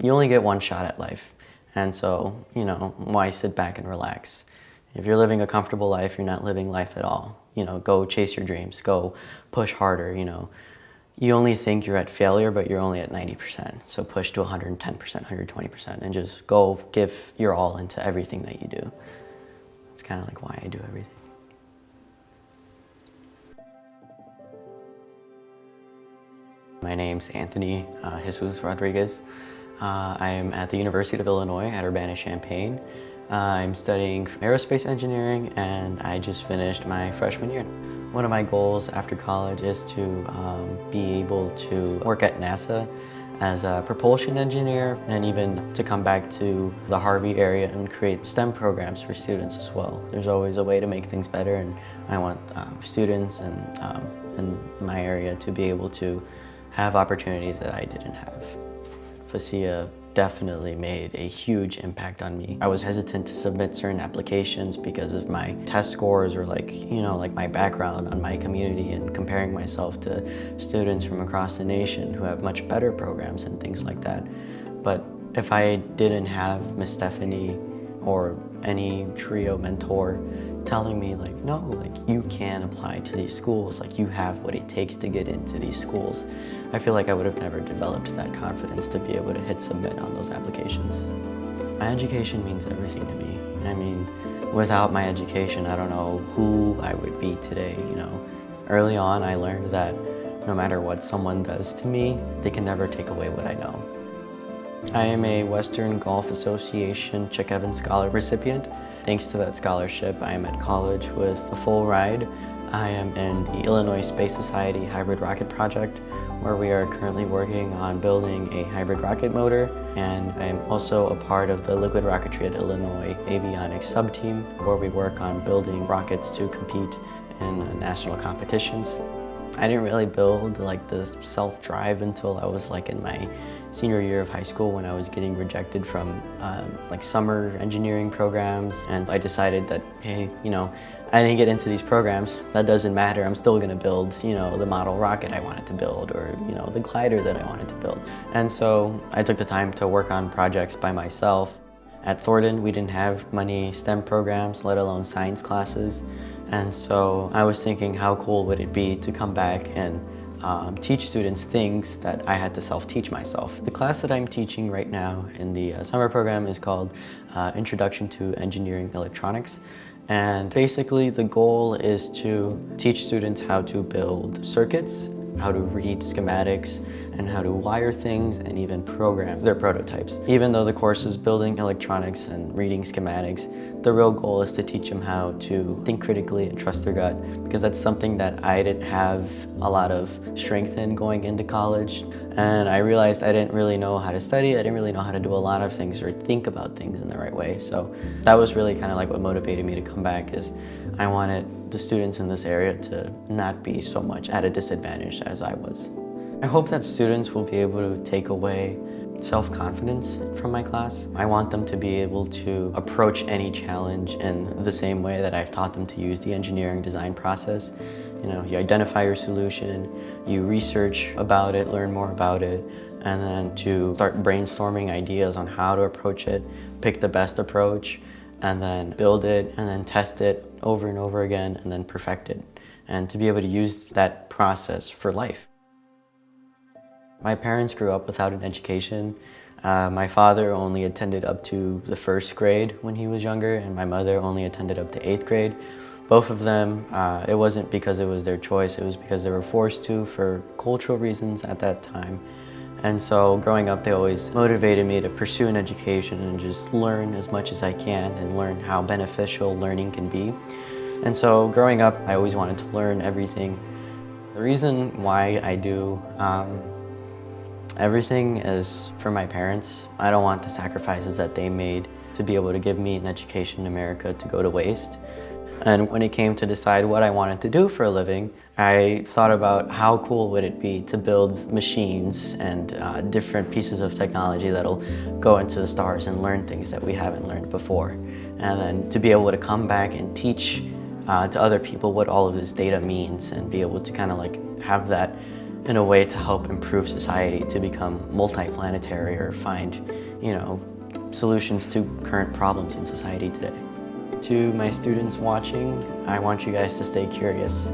you only get one shot at life. And so, why sit back and relax? If you're living a comfortable life, you're not living life at all. Go chase your dreams, go push harder. You only think you're at failure, but you're only at 90%. So push to 110%, 120%, and just go give your all into everything that you do. It's kind of like why I do everything. My name's Anthony Jesus Rodriguez. I am at the University of Illinois at Urbana-Champaign. I'm studying aerospace engineering, and I just finished my freshman year. One of my goals after college is to be able to work at NASA as a propulsion engineer, and even to come back to the Harvey area and create STEM programs for students as well. There's always a way to make things better, and I want students in my area to be able to have opportunities that I didn't have. FCEA definitely made a huge impact on me. I was hesitant to submit certain applications because of my test scores or like my background on my community and comparing myself to students from across the nation who have much better programs and things like that. But if I didn't have Miss Stephanie or any trio mentor telling me no, you can apply to these schools, you have what it takes to get into these schools, I feel like I would have never developed that confidence to be able to hit submit on those applications. My education means everything to me. I mean, without my education, I don't know who I would be today, Early on, I learned that no matter what someone does to me, they can never take away what I know. I am a Western Golf Association Chick Evans Scholar recipient. Thanks to that scholarship, I am at college with a full ride. I am in the Illinois Space Society Hybrid Rocket Project, where we are currently working on building a hybrid rocket motor. And I am also a part of the Liquid Rocketry at Illinois Avionics sub-team, where we work on building rockets to compete in national competitions. I didn't really build the self-drive until I was in my senior year of high school, when I was getting rejected from summer engineering programs, and I decided that, hey, I didn't get into these programs. That doesn't matter. I'm still gonna build, the model rocket I wanted to build, or the glider that I wanted to build. And so I took the time to work on projects by myself. At Thornton, we didn't have many STEM programs, let alone science classes. And so I was thinking, how cool would it be to come back and teach students things that I had to self-teach myself. The class that I'm teaching right now in the summer program is called Introduction to Engineering Electronics. And basically the goal is to teach students how to build circuits, how to read schematics, and how to wire things and even program their prototypes. Even though the course is building electronics and reading schematics, the real goal is to teach them how to think critically and trust their gut, because that's something that I didn't have a lot of strength in going into college. And I realized I didn't really know how to study, I didn't really know how to do a lot of things or think about things in the right way. So that was really kind of what motivated me to come back, is I wanted the students in this area to not be so much at a disadvantage as I was. I hope that students will be able to take away self-confidence from my class. I want them to be able to approach any challenge in the same way that I've taught them to use the engineering design process. You identify your solution, you research about it, learn more about it, and then to start brainstorming ideas on how to approach it, pick the best approach, and then build it, and then test it over and over again, and then perfect it. And to be able to use that process for life. My parents grew up without an education. My father only attended up to the 1st grade when he was younger, and my mother only attended up to 8th grade. Both of them, it wasn't because it was their choice, it was because they were forced to for cultural reasons at that time. And so growing up, they always motivated me to pursue an education and just learn as much as I can and learn how beneficial learning can be. And so growing up, I always wanted to learn everything. The reason why I do everything is for my parents. I don't want the sacrifices that they made to be able to give me an education in America to go to waste. And when it came to decide what I wanted to do for a living, I thought about how cool would it be to build machines and different pieces of technology that'll go into the stars and learn things that we haven't learned before. And then to be able to come back and teach to other people what all of this data means, and be able to kind of have that in a way to help improve society, to become multiplanetary or find, solutions to current problems in society today. To my students watching, I want you guys to stay curious.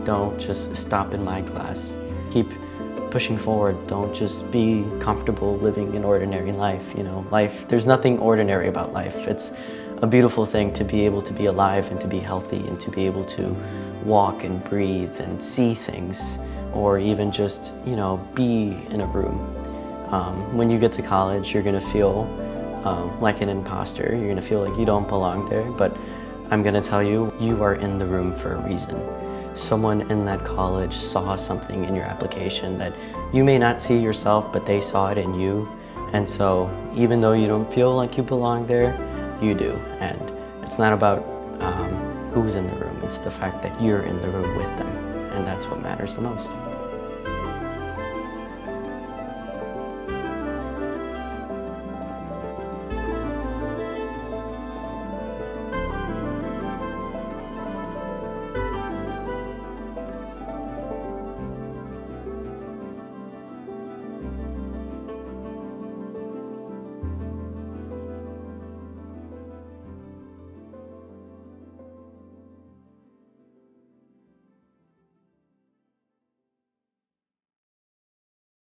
Don't just stop in my class. Keep pushing forward. Don't just be comfortable living an ordinary life. There's nothing ordinary about life. It's a beautiful thing to be able to be alive and to be healthy and to be able to walk and breathe and see things, or even just, be in a room. When you get to college, you're gonna feel like an imposter. You're gonna feel like you don't belong there, but I'm gonna tell you, you are in the room for a reason. Someone in that college saw something in your application that you may not see yourself, but they saw it in you. And so even though you don't feel like you belong there, you do. And it's not about who's in the room, it's the fact that you're in the room with them. And that's what matters the most.